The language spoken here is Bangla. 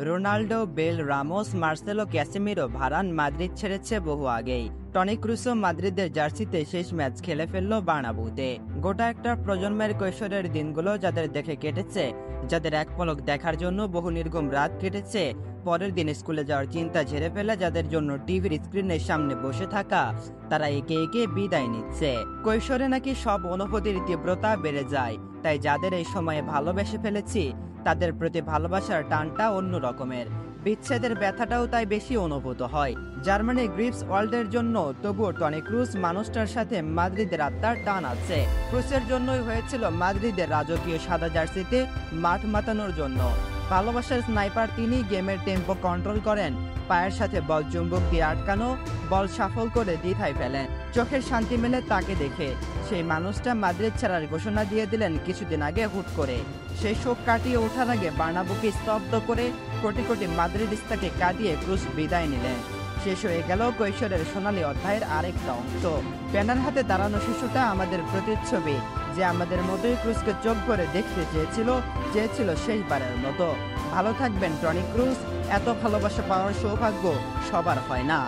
Ronaldo, Bale, Ramos, Marcelo, Casemiro, Varane Madrid ছেড়েছে বহু আগেই। টনি ক্রুসও মাদ্রিদের জার্সিতে শেষ ম্যাচ খেলে ফেলল বার্নাব্যুতে। গোটা একটা প্রজন্মের কৈশোরের দিনগুলো যাদের দেখে কেটেছে, যাদের এক পলক দেখার জন্য বহু নির্ঘুম রাত কেটেছে, পরের দিন স্কুলে যাওয়ার চিন্তা ঝেড়ে ফেলে যাদের জন্য টিভির স্ক্রিনের সামনে বসে থাকা, তারা একে একে বিদায় নিচ্ছে। কৈশোরে নাকি সব অনুভূতির তীব্রতা বেড়ে যায়, তাই যাদের এই সময়ে ভালোবেসে ফেলেছি তাদের প্রতি ভালোবাসার টানটা অন্য রকমের। বিচ্ছেদের ব্যথাটাও তাই বেশি অনুভূত হয়। জার্মানি গ্রিপস ওয়ার্ল্ডের জন্য, তবুও টনি ক্রুস মানুষটার সাথে মাদ্রিদের আত্মার টান আছে। ক্রুসের জন্যই হয়েছিল মাদ্রিদের রাজকীয় সাদা জার্সিতে মাঠ মাতানোর জন্য। ভালোবাসার স্নাইপার তিনি, গেমের টেম্পো কন্ট্রোল করেন, পায়ের সাথে বল চুম্বক দিয়ে আটকানো, বল সাফল করে দ্বিধায় ফেলেন। চোখের শান্তি মেলে তাকে দেখে। সেই মানুষটা মাদ্রিদ ছাড়ার ঘোষণা দিয়ে দিলেন কিছুদিন আগে হুট করে। সেই শোক কাটিয়ে ওঠার আগে বার্নাব্যুকে স্তব্ধ করে কোটি কোটি মাদ্রিদিস্তাকে কাঁদিয়ে ক্রুস বিদায় নিলেন। শেষ হয়ে গেল কৈশোরের সোনালী অধ্যায়ের আরেকটা অংশ। প্যানার হাতে দাঁড়ানো শিশুটা আমাদের প্রতিচ্ছবি, যে আমাদের মতোই ক্রুসকে চোখ ভরে দেখতে চেয়েছিল শেষবারের মতো। ভালো থাকবেন টনি ক্রুস। এত ভালোবাসা পাওয়ার সৌভাগ্য সবার হয় না।